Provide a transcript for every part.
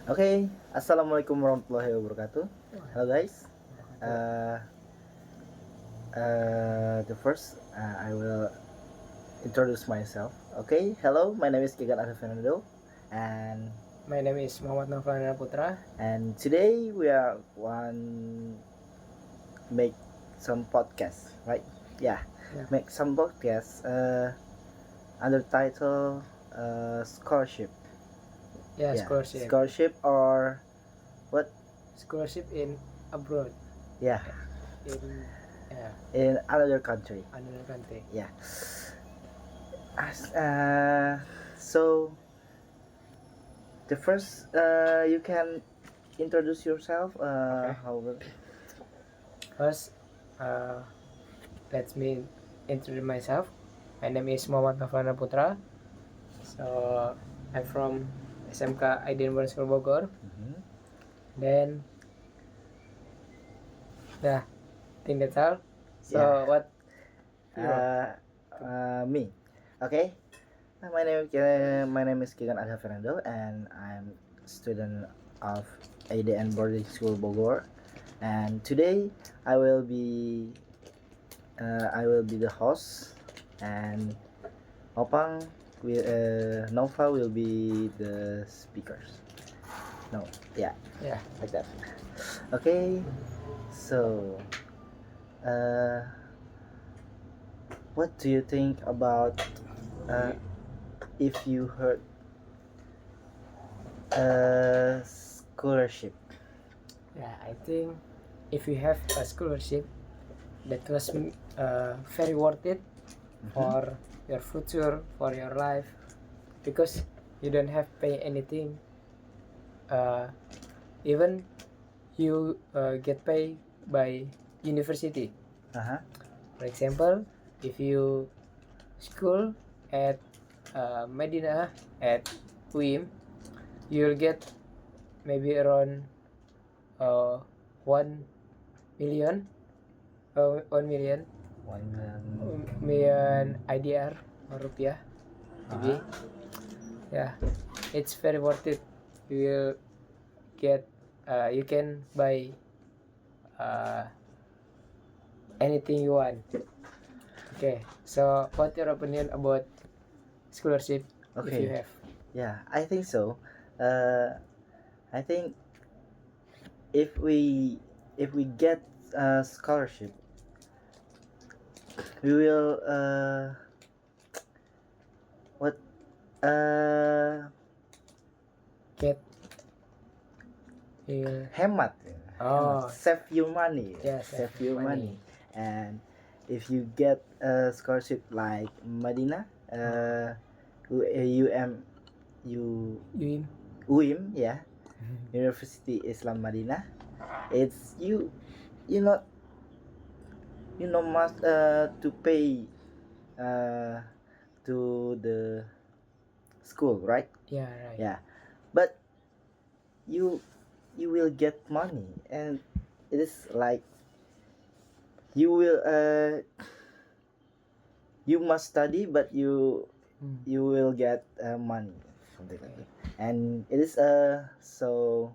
Oke, assalamualaikum warahmatullahi wabarakatuh. Hello guys. Uh, the first, I will introduce myself. Okay, hello. My name is Kigan Arif Fernando, and My name is Muhammad Nofran Putra. today we are one make some podcast, right? Yeah, Yeah. make some podcast under title scholarship. Yeah, scholarship. Scholarship or what? Scholarship in abroad. Yeah, In in another country. another country. Yeah. So the first, you can introduce yourself. Okay. How will? First, let me introduce myself. My name is Muhammad Nofran Putra. So I'm from SMK Aiden School Bogor. Mhm. Then, yeah, I think that's all. So Yeah. what? You Me. Okay. My name is Kigan Adha Fernando, and I'm student of ADN Boarding School Bogor. And today I will be the host, and Nova will be the speakers. No, yeah, Yeah. like that. Okay, so uh, what do you think about if you heard scholarship? Yeah, I think if you have a scholarship, that was very worth it for your future, for your life, because you don't have pay anything. Even you get paid by university. Uh-huh. For example, if you school at Medina at UIM, you'll get maybe around 1 million, 1 million 1 million. IDR or rupiah maybe. Uh-huh. Yeah, it's very worth it. You will get you can buy uh, anything you want. Okay, so what's your opinion about scholarship if you Okay. have? Yeah, I think so. Uh, I think if we get a scholarship, we will what uh Get you hemat, Oh. save your money, Yeah, save save your money. And if you get a scholarship like Medina, UIM. UIM, yeah, University Islam Madinah, it's you not must to pay uh to the school, right? Yeah, right. Yeah, but you will get money, and it is like you will you must study, but you will get money, something like that. And it is so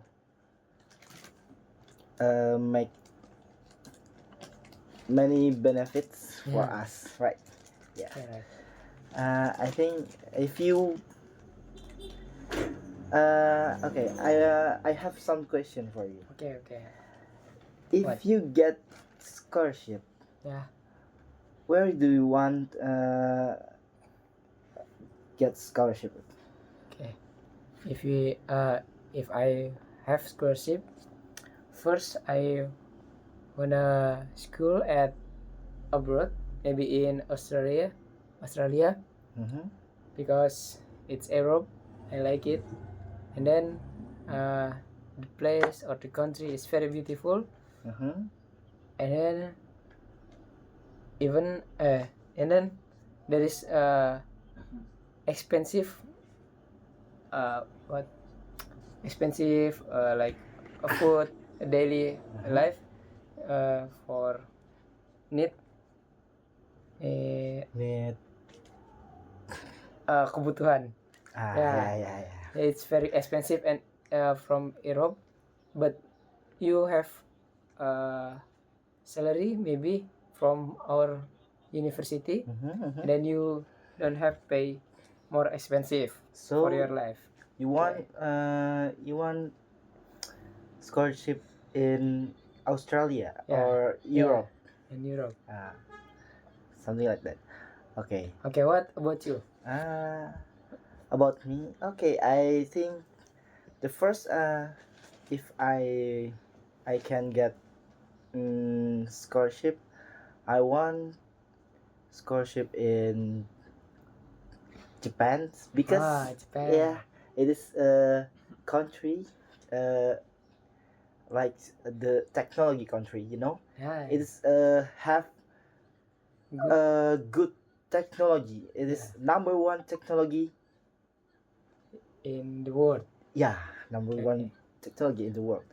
make many benefits for Yeah. us, right? Yeah. Yeah, right. I think if you okay, I have some question for you. Okay. If What? you get scholarship, Yeah. where do you want get scholarship? Okay. If I have scholarship, first I wanna school at abroad, maybe in Australia, Mm-hmm. because it's Europe. I like it, and then the place or the country is very beautiful, Mm-hmm. and then even and then there is expensive what expensive like a food, a daily life for need eh, Need kebutuhan. ah Yeah. yeah. It's very expensive, and from Europe, but you have salary maybe from our university, then you don't have pay more expensive for your So life. you want scholarship in Australia Yeah, or Europe, in Europe. something like that. Okay. Okay, what about you? About me, okay, I think the first if I can get scholarship, I want scholarship in Japan because Japan. yeah, it is a country like the technology country, you know. Yeah, It is have good technology. It is number one technology. in the world. Yeah, number one technology in the world.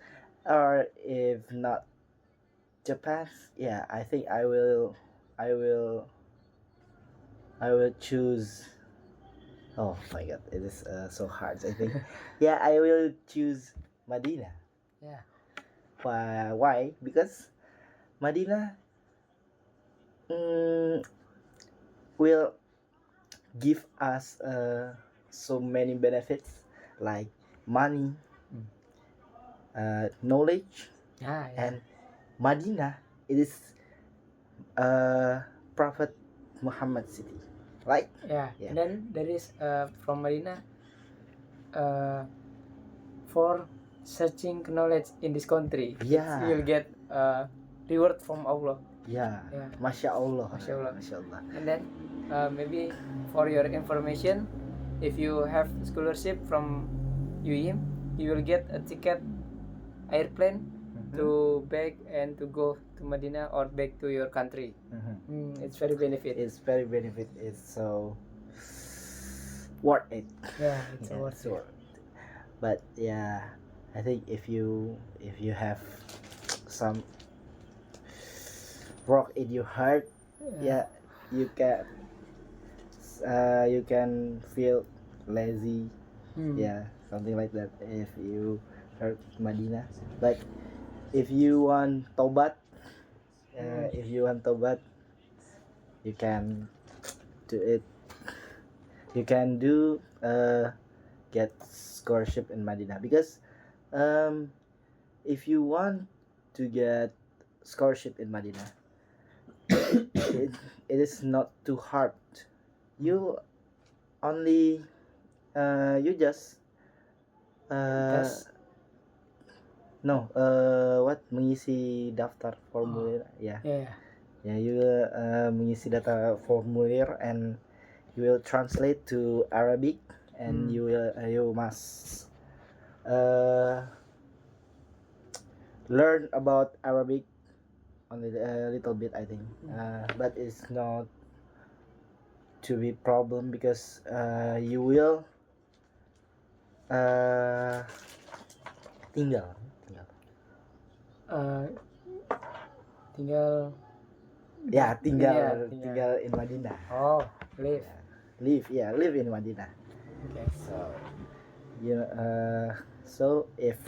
Or if not Japan, yeah, I think I will I will choose. Oh my god, it is so hard. I think, yeah, I will choose Medina. Yeah. Why? Because Medina will give us so many benefits like money, knowledge, Yeah. and Medina it is Prophet Muhammad city, right? Yeah. Yeah. And then there is from Medina for searching knowledge in this country. Yeah. You will get reward from Allah. Yeah. Yeah. Masya Allah. Masya Allah. Masya Allah. And then maybe for your information, if you have scholarship from UIM, you will get a ticket airplane to back and to go to Medina or back to your country. It's very benefit. It's very benefit. It's so worth it. Yeah, it's Yeah, worth it. But yeah, I think if you have some rock in your heart, yeah, you can feel lazy, yeah, something like that if you heard Medina. But if you want tobat, you can do it. You can do get scholarship in Medina because if you want to get scholarship in Medina, it is not too hard. You only you just no what mengisi daftar formulir ya. Ya, you will mengisi data formulir and you will translate to Arabic and you must learn about Arabic only a little bit, I think, but it's not to be problem because you will tinggal in Madinah. Live in Madinah. Okay. So if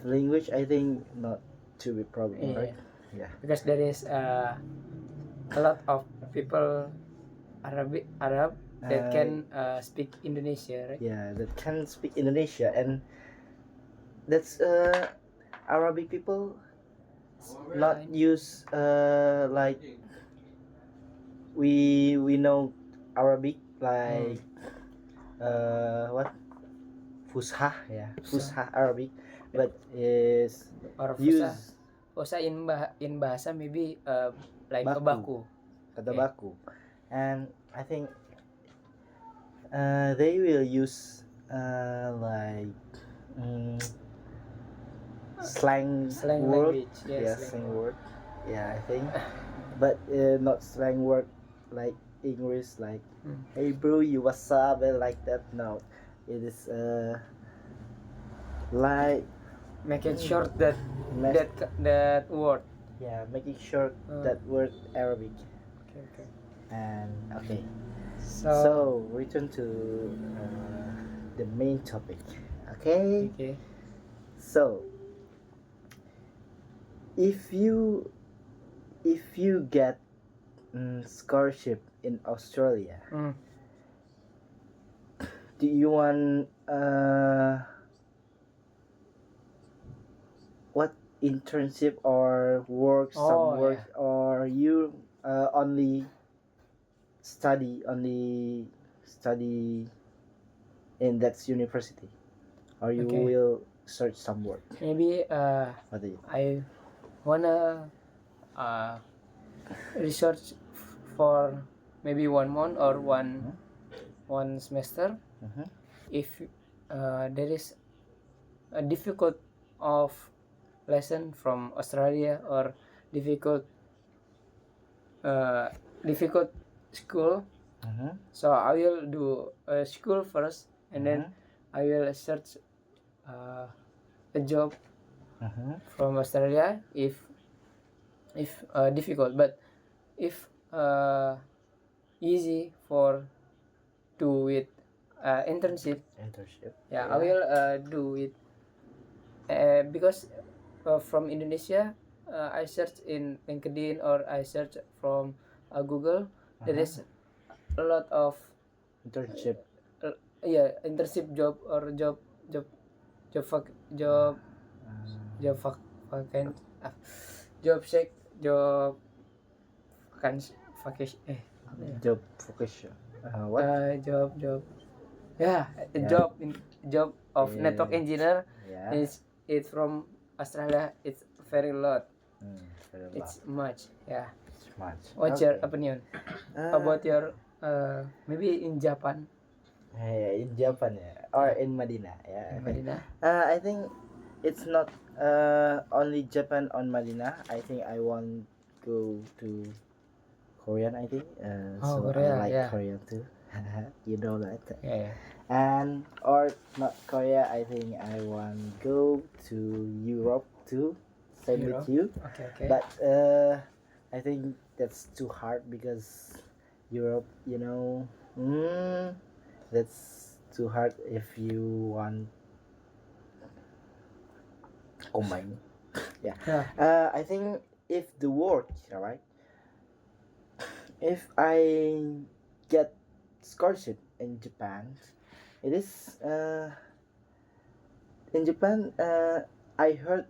language, I think not to be problem, right? Yeah. Because there is a lot of people Arab that can speak Indonesia, right? Yeah, that can speak Indonesia, and that's Arabic people not use like we know Arabic like what Fusha, Fusha Arabic, but is or use Fusha in bahasa maybe like baku. Kata baku, and I think they will use like slang word, language. slang word, I think, but not slang word like English, like hey bro, you what's up, like that. No, it is like make it short that word. Yeah, making sure that word Arabic. Okay. And okay, So return to the main topic. Okay. Okay. So if you get scholarship in Australia, Mm. do you want what internship or work some Oh work yeah. or you only study in that university or you Okay. will search some work? Maybe What do you I wanna research for maybe 1 month or one semester. Mhm. If there is a difficult of lesson from Australia or difficult uh, difficult school, Mhm. so I will do a school first and then Mhm. I will search uh, a job Mhm. from Australia if difficult, but if easy for do with internship, Internship. yeah, I will do it because from Indonesia, I search in LinkedIn or I search from Google. There Uh-huh. is a lot of Internship. yeah, internship job or job job vac- job job vac vacant job check job vacancy vacation apa ya? Job focus. What? Job yeah, a Yeah. job of network Yeah. engineer Yeah. is it's from Australia. It's very lot. Very lot. It's much. Yeah. It's much. What's your Okay. opinion Uh, about your maybe in Japan in Japan, yeah, or yeah in Medina, yeah. in Medina? I think it's not only Japan on Medina. I think I want go to Korean. I think Oh so. I Korea, like yeah, Korean too. You know that. yeah, And or not Korea. I think I want go to Europe too. Same with Europe. you. Okay, okay. But I think that's too hard because Europe, that's too hard if you want combine. Yeah. Yeah. I think if the work, all right, if I get scholarship in Japan, it is in Japan. I heard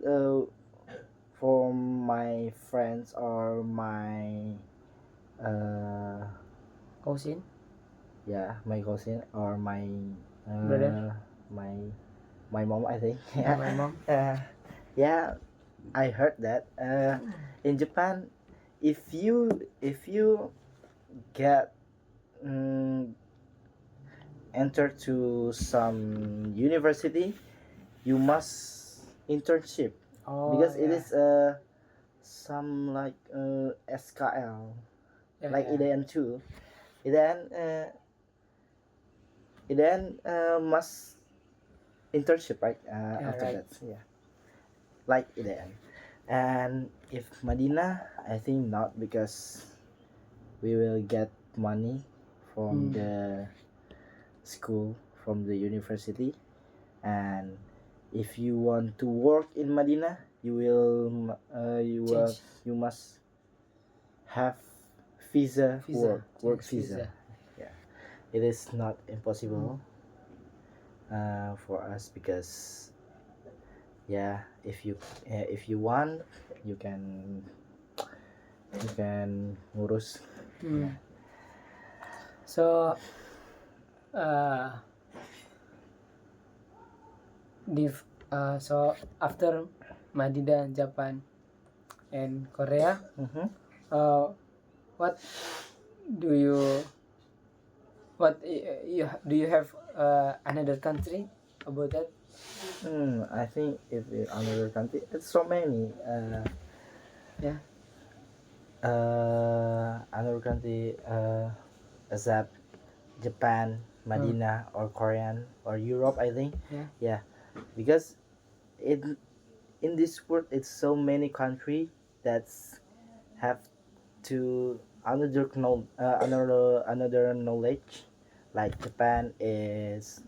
from my friends or my uh Cousin, yeah, my cousin or brother, uh my my mom, I think. yeah, Yeah. my mom. Yeah, I heard that in Japan, if you get um, enter to some university, you must internship Oh because it yeah, is some like SKL yeah, like yeah, EDN too. EDN must internship, right? yeah, After right. that, yeah, like EDN. And if Medina, I think not because we will get money from Hmm. the school, from the university, and if you want to work in Medina, Change you must have visa, visa, work change visa. visa. Yeah, it is not Hmm. impossible for us because yeah, if you want, you can ngurus. Hmm. Yeah. So uh, so after Madida, Japan, and Korea, Mm-hmm. uh, what do you do you have another country about that? I think if in another country, it's so many. Yeah. Another country, except Japan, Hmm. Medina, or Korean, or Europe, I think. Yeah. Yeah, because in this world, it's so many country that's have to another knowledge. Like Japan is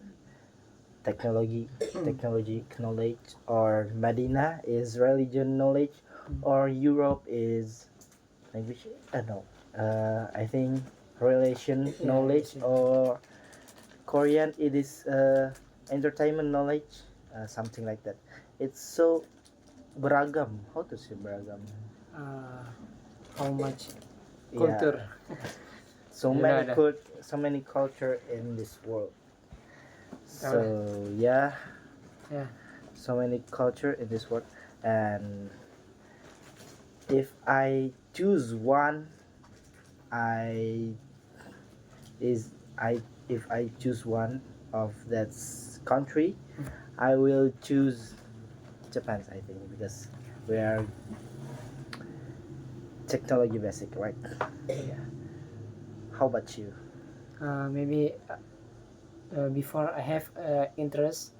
technology knowledge, or Medina is religion knowledge, or Europe is language. No, I think relation Yeah, knowledge, relation. or Korean it is entertainment knowledge, something like that. It's so beragam. How to say beragam? uh, how much Yeah, culture. so You know many that. so many culture in this world. Tahu lah. So yeah, Yeah. so many culture in this world, and if I choose one, I is I if I choose one of that country, I will choose Japan. I think because we are technology basic, right? Yeah. How about you? Maybe before I have interest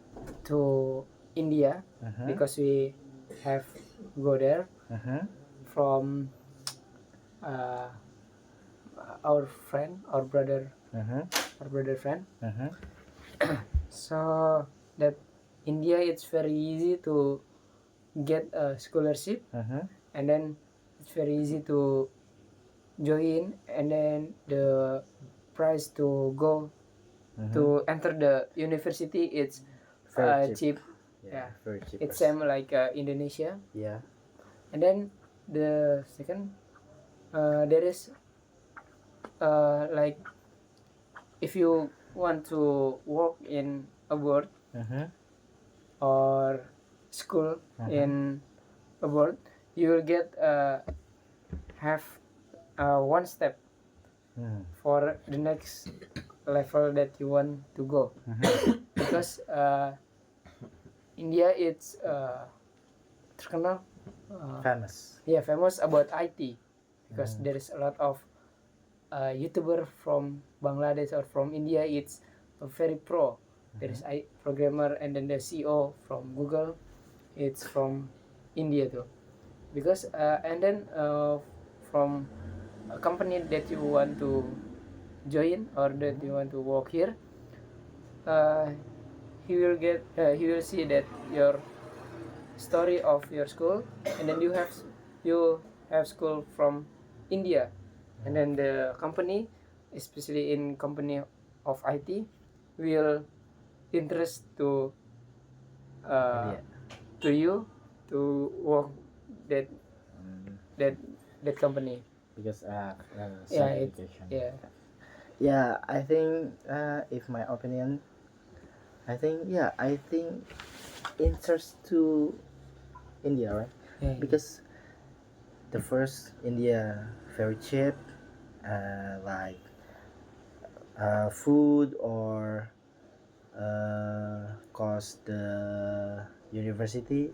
to India, Uh-huh. because we have go there Uh-huh. from uh, our friend, Uh-huh. our brother friend. Uh-huh. So that India, it's very easy to get a scholarship, Uh-huh. and then it's very easy to join, and then the price to go to enter the university, it's Very cheap. cheap. Yeah, Yeah, very cheap. it's same like Indonesia. Yeah. And then the second, there is like, if you want to work in abroad Uh-huh. or school in abroad, you will get have one step for the next level that you want to go. Because India, it's terkenal, Famous. yeah, famous about IT, because there is a lot of YouTuber from Bangladesh or from India. It's very pro. There is a programmer, and then the CEO from Google, it's from India too. Because and then from a company that you want to join or that you want to work here, uh, he will see that your story of your school, and then you have school from India, and then the company, especially in company of IT, will interest India. to you to work that that that company. Because Yeah, it, certification. yeah. Yeah, I think if my opinion, I think interest to India, right? Yeah, Because the first India very cheap, like food or cost the university,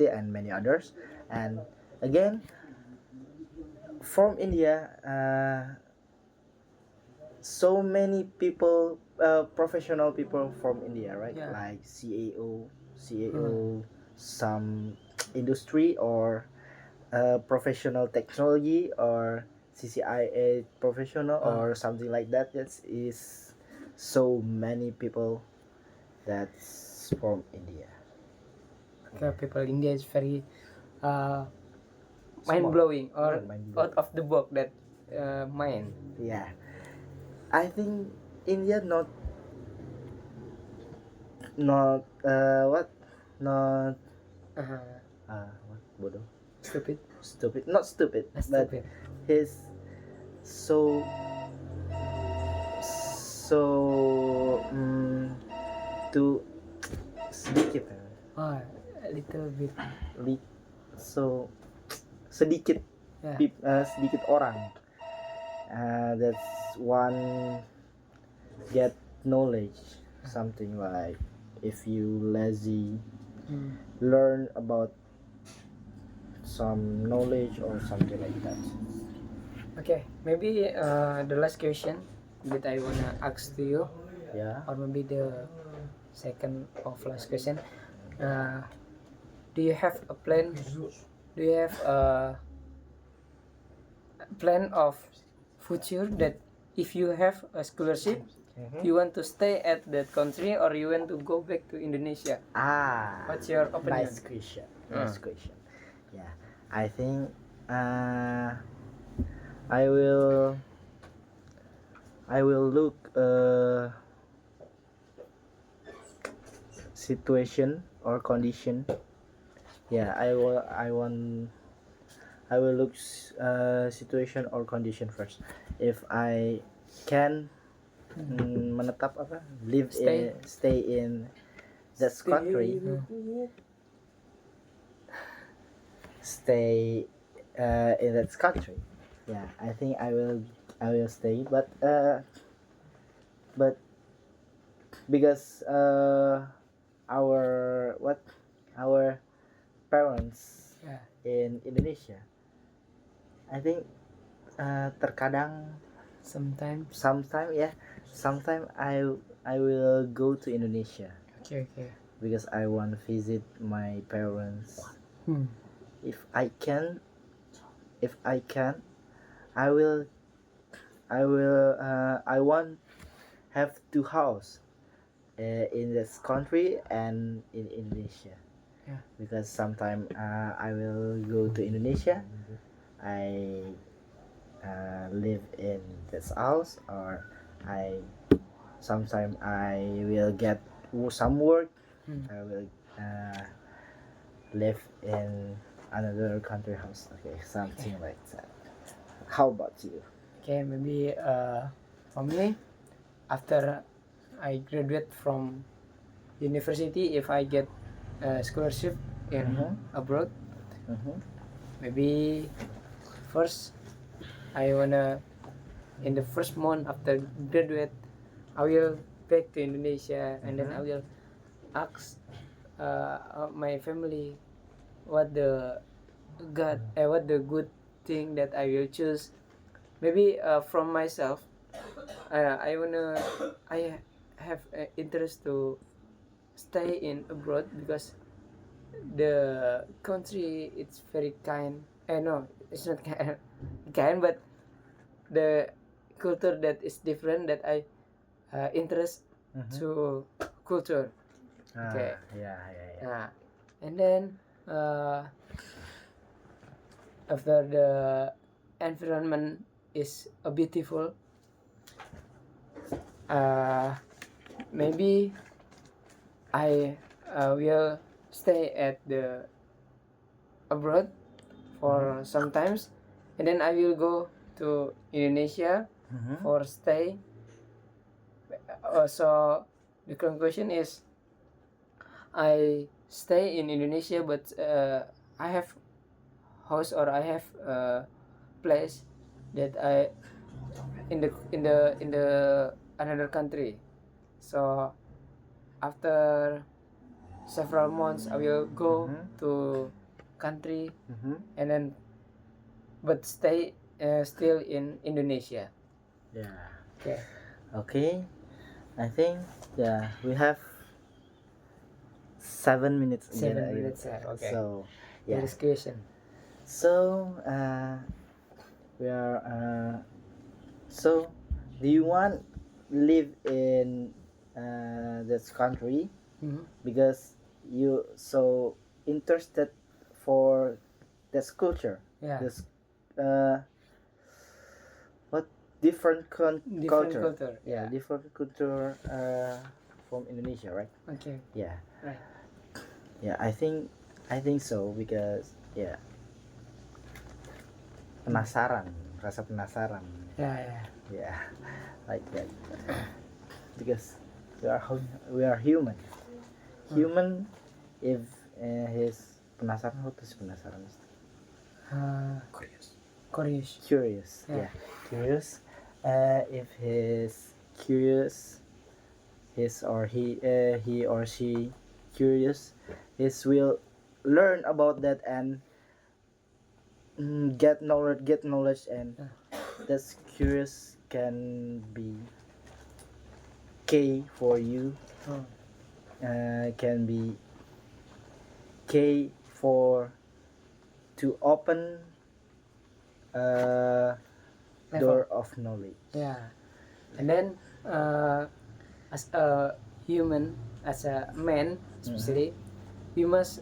and many others. And again, from India, so many people, professional people from India, right? Yeah. Like CAO, some industry, or professional technology, or CCIA professional, or something like that. That is so many people that's from India. Okay, people India is very uh, Small. mind blowing, or Yeah, mind-blowing. out of the box, that mind. Yeah, I think India not what not what bodoh, Stupid. not stupid, but Stupid. he's so too sedikit, Oh, a little bit. so sedikit, Yeah. sedikit orang, that's one get knowledge, something like if you lazy learn about some knowledge or something like that. Okay, maybe the last question that I wanna ask to you, Yeah. or maybe the second of last question. Do you have a plan? Do you have a plan of future that if you have a scholarship, You want to stay at that country or you want to go back to Indonesia? What's your opinion? Nice question. Nice question. Yeah, I think I will look situation or condition. Yeah, I will look situation or condition first. If I can menetap apa live stay in that country, stay in that country. Yeah, I think I will stay, but because our parents Yeah. in Indonesia, I think terkadang Sometimes. sometime I will go to Indonesia Okay. because I want to visit my parents. If I can, I will I want have two house in this country and in Indonesia. Yeah. Because sometime I will go to Indonesia, I live in this house, or sometime I will get some work. I will live in another country house. Okay, something like that. How about you? Okay, maybe for me, after I graduate from university, if I get a scholarship in abroad, maybe first I wanna in the first month after graduate, I will back to Indonesia and then I will ask my family what the what the good thing that I will choose. Maybe from myself, I have interest to stay in abroad because the country it's very kind. No, it's not kind, but the culture that is different that I interest to culture. Okay. Yeah. And then after the environment is beautiful, maybe I will stay at the abroad for sometimes, and then I will go to Indonesia for stay. So the conclusion is I stay in Indonesia, but I have house or I have place that I in the another country. So after several months I will go to country and then but stay still in Indonesia. Yeah. Okay. I think we have 7 minutes again. 7 minutes. Okay. So There is question. So we are so do you want live in this country because you so interested for this culture? Yeah. This what different culture? Culture. Yeah, different culture from Indonesia, right? Okay. Yeah. Right. Yeah, I think so because penasaran, rasa penasaran. Yeah, like that. Because we are human. Human, if his penasaran, what is penasaran? Curious. Yeah. Curious. If he's curious, he or she curious, will learn about that and get knowledge, and that's curious can be K for you. Can be K for to open door of knowledge. Yeah. And then uh, as a human, as a man especially, we must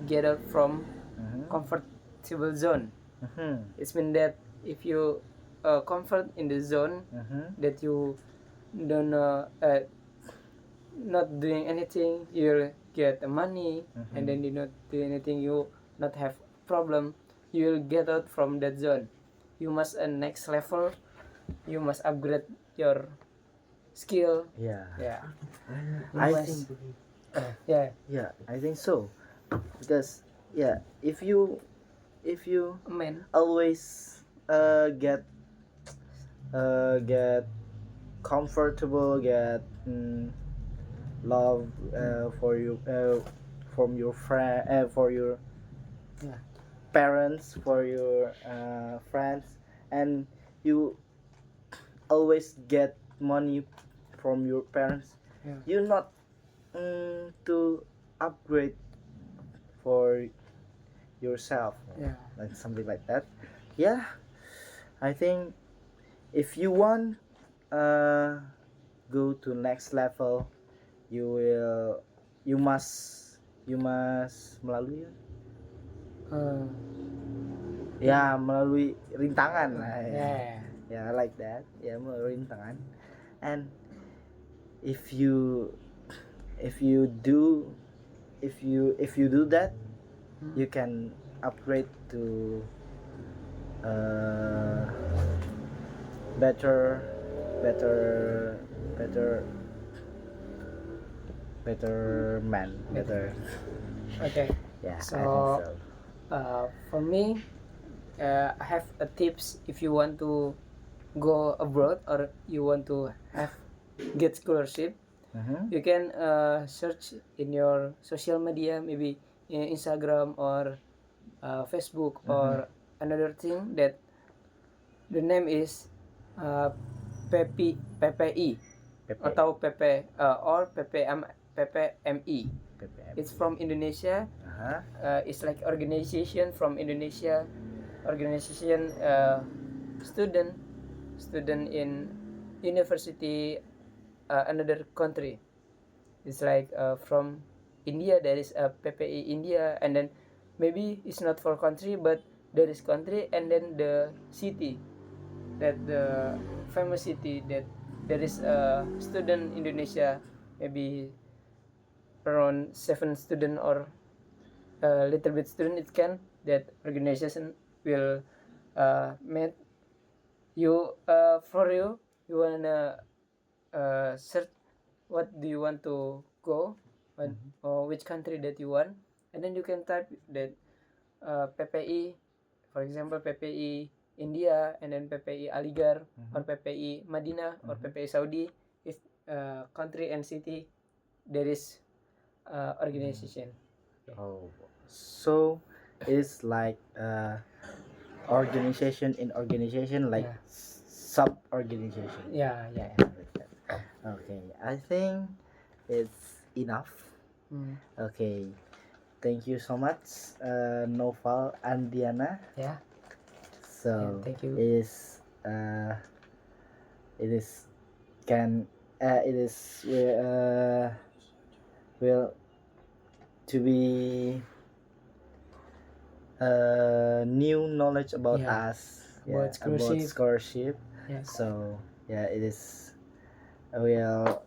get out from Mm-hmm. comfortable zone. Mm-hmm. It means that if you comfort in the zone Mm-hmm. that you don't not doing anything, you'll get the money, and then you not do anything, you not have problem, you'll get out from that zone. You must next level, you must upgrade your skill. Yeah. Yeah, you I must. think Yeah, yeah, I think so. Because yeah, if you man. always get comfortable, get love for you from your friend for your Yeah, parents, for your friends, and you always get money from your parents, yeah, you're not to upgrade for yourself, yeah, like something like that. Yeah, I think if you want uh go to next level, you will you must melalui uh, ya melalui rintangan lah ya. yeah, Ya, I like that, ya, melalui rintangan. And if you if you do if you do that, you can upgrade to uh better better better better man, better. okay. Yeah, I think So so. for me, I have a tips if you want to go abroad or you want to have get scholarship. Mm-hmm. You can search in your social media, maybe in Instagram or Facebook or another thing that the name is uh, PPI PP atau PP or PPMI. PPM. It's from Indonesia. Uh-huh. It's like organization from Indonesia, organization student in university another country. It's like from India there is a PPI India, and then maybe it's not for country but there is country, and then the city, that the famous city that there is a student Indonesia, maybe around 7 student or a little bit student, it can that organization will meet you for you. You wanna search what do you want to go, what, or which country that you want, and then you can type that PPI, for example PPI India, and then PPI Aligarh, or PPI Madinah, or PPI Saudi. If country and city there is organization. Oh, so it's like organization in organization, like Yeah. sub organization. Yeah, yeah. Okay, I think it's enough. Okay, thank you so much, Noval and Diana. Yeah. So Thank you. it is can it is will to be new knowledge about Yeah, us, about about scholarship. scholarship. Yeah. So yeah, it is will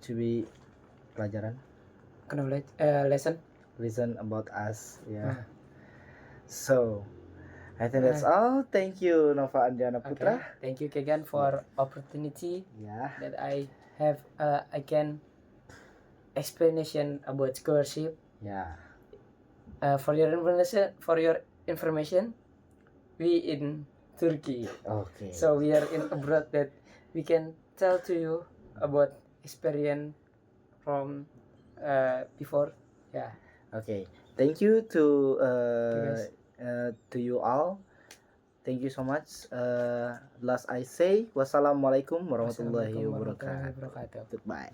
to be pelajaran, Knowledge lesson. listen about us. Yeah. Ah. So I think that's all. Thank you, Nova Andiana Okay. Putra. Thank you Kegan for opportunity Yeah. that I have. I can explanation about scholarship. Yeah. For your information, we in Turkey. Okay. So we are in abroad that we can tell to you about experience from before. Yeah. Okay. Thank you to guys. to you all. Thank you so much. Last I say, wassalamualaikum warahmatullahi Wassalamualaikum warahmatullahi wabarakatuh. wabarakatuh. Goodbye.